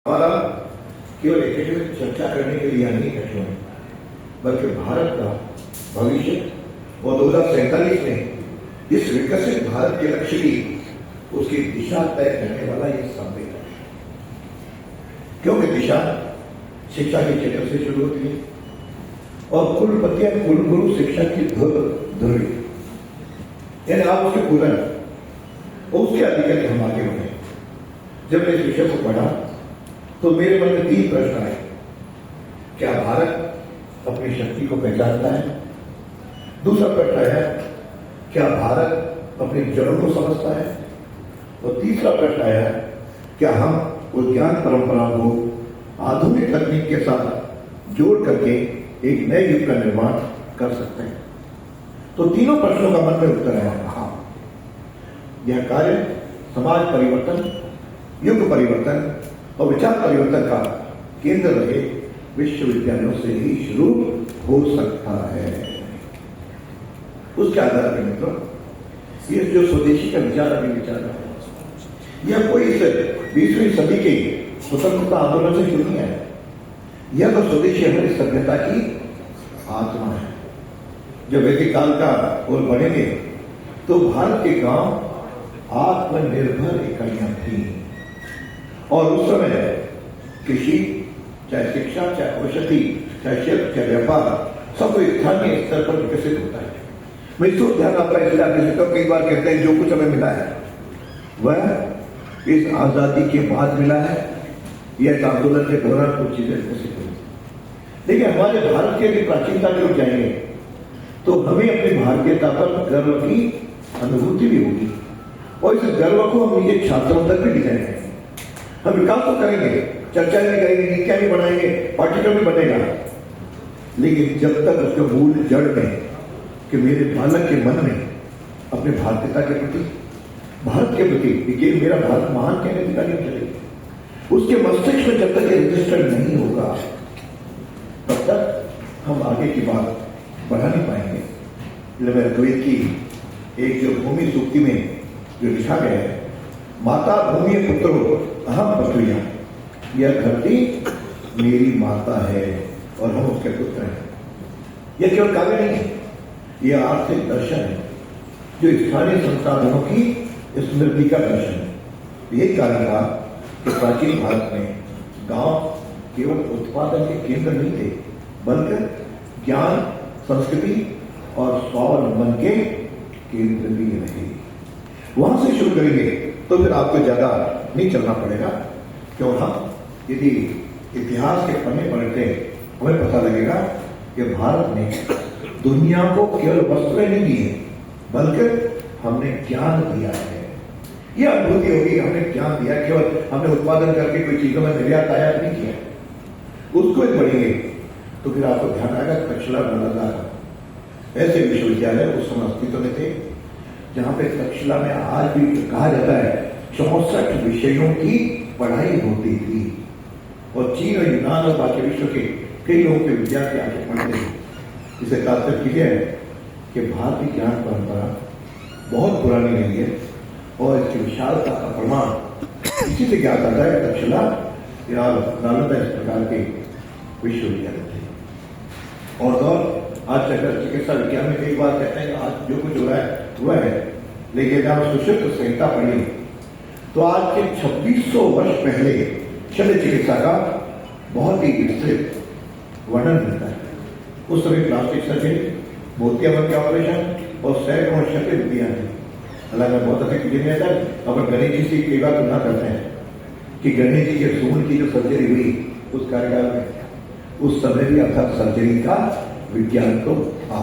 हमारा केवल एकेडमिक चर्चा करने के लिए नहीं इकट्ठे हुए, बल्कि भारत का भविष्य और 2047 में इस विकसित भारत के लक्ष्य की उसकी दिशा तय करने वाला ये सम्मेलन है। क्योंकि दिशा शिक्षा के क्षेत्र से शुरू होती है और कुलपति या कुलगुरु शिक्षा की ध्रुवी, यानी आप उसके पूरन उसके अधिकारी हम आगे बढ़े। जब मैं इस विषय को पढ़ा तो मेरे मन में 3 प्रश्न आए। क्या भारत अपनी शक्ति को पहचानता है? दूसरा प्रश्न है, क्या भारत अपनी जड़ों को समझता है? और तीसरा प्रश्न है, क्या हम उस ज्ञान परंपरा को आधुनिक तकनीक के साथ जोड़ करके एक नए युग का निर्माण कर सकते हैं? तो तीनों प्रश्नों का मन में उत्तर है हाँ। यह कार्य समाज परिवर्तन, युग परिवर्तन और विचार परिवर्तन का केंद्र रहे विश्वविद्यालयों से ही शुरू हो सकता है। उसके आधार पर मित्रों, ये जो स्वदेशी का विचार अभी विचार रहा है, यह कोई इस 20वीं सदी के स्वतंत्रता आंदोलन से शुरू नहीं है। यह तो स्वदेशी हमारी सभ्यता की आत्मा है। जब वैदिक काल का ओर बढ़ेंगे तो भारत के गांव आत्मनिर्भर इकाइयां थी और उस समय कृषि, चाहे शिक्षा, चाहे औषधि, चाहे शिल्प, चाहे व्यापार, सब स्थानीय स्तर पर विकसित होता है। मैं इसको ध्यान आपका इसलिए आकर्षित करता हूं, कई बार कहते हैं जो कुछ हमें मिला है वह इस आजादी के बाद मिला है या इस आंदोलन के दौरान कुछ चीजें विकसित हुई। देखिए, हमारे भारत के यदि प्राचीनता में जाएंगे तो हमें अपनी भारतीयता पर गर्व की अनुभूति भी होगी और इस गर्व को हम ये छात्रों तक भी दिखाएंगे। हम विकास तो करेंगे, चर्चा भी करेंगे, नीतियां भी बनाएंगे, पाठ्यक्रम भी बनेगा, लेकिन जब तक उसके मूल जड़ में कि मेरे बालक के मन में अपने भारतीयता के प्रति, भारत के प्रति कि मेरा भारत महान कहने की नहीं चलेगी, उसके मस्तिष्क में जब तक ये रजिस्टर्ड नहीं होगा तब तक हम आगे की बात बढ़ा नहीं पाएंगे। ऋग्वेद की एक जो भूमि सूक्ति में जो लिखा गया है, माता भूमि पुत्रो अहम पत्रिया, यह धरती मेरी माता है और हम उसके पुत्र हैं। यह केवल काव्य नहीं है, यह आर्थिक दर्शन है जो स्थानीय संसाधनों की स्मृति का दर्शन है। यही कारण था कि प्राचीन भारत में गांव केवल उत्पादन के केंद्र नहीं थे, बल्कि ज्ञान, संस्कृति और स्वावलंबन के केंद्र भी रहे। वहां से शुरू करेंगे तो फिर आपको ज्यादा नहीं चलना पड़ेगा, क्यों हम यदि इतिहास के पन्ने पलटे हमें पता लगेगा कि भारत ने दुनिया को केवल वस्त्रें नहीं दी है, बल्कि हमने ज्ञान दिया है। यह अनुभूति होगी, हमने ज्ञान दिया, केवल हमने उत्पादन करके कोई चीजों में निर्यात आयात नहीं किया। उसको एक पढ़ेंगे तो फिर आपको ध्यान आएगा तक्षशिला, नालंदा ऐसे विश्वविद्यालय उस समय अस्तित्व में थे, जहां पे तक्षशिला में आज भी कहा जाता है 64 विषयों की पढ़ाई होती थी और चीन और यूनान और बाकी विश्व के कई लोगों के विद्यार्थी आगे पढ़ते थे। इसे तात्पर्य किया है कि भारतीय ज्ञान परंपरा बहुत पुरानी नहीं है और इसकी विशालता का प्रमाण इसी से क्या करता है तक्षशिला या नालंदा इस प्रकार के विश्वविद्यालय थे। और आज अगर चिकित्सा विज्ञान में कई बार कहते हैं आज जो कुछ हो रहा है वह है, लेकिन जब सुश्रुत संहिता पढ़ी तो आज के 2600 वर्ष पहले शल्य चिकित्सा का बहुत ही विस्तृत वर्णन मिलता है। उस समय प्लास्टिक सर्जरी, मोतियाबिंद के ऑपरेशन और सैकड़ों शल्य विधियां थी। हालांकि बहुत अधिक इंजीनियर अपन गणेश जी से कई बार तुलना करते हैं कि गणेश जी के सूंड की जो सर्जरी हुई उस कार्यकाल में, उस समय भी अर्थात सर्जरी का विज्ञान तो था।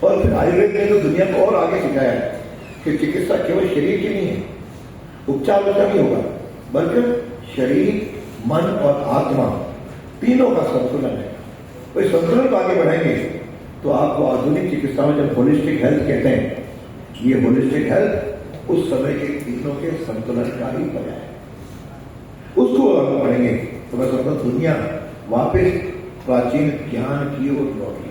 और फिर आयुर्वेद ने तो दुनिया को और आगे सिखाया है कि चिकित्सा केवल शरीर की नहीं है, उपचार का भी होगा, बल्कि शरीर, मन और आत्मा तीनों का संतुलन है। तो इस संतुलन को आगे बढ़ाएंगे तो आपको आधुनिक चिकित्सा में जब होलिस्टिक हेल्थ कहते हैं, ये होलिस्टिक हेल्थ उस समय के तीनों के संतुलन का ही पर्याय है। उसको हम पढ़ेंगे तो मैं समझता दुनिया वापस प्राचीन ज्ञान की ओर लौट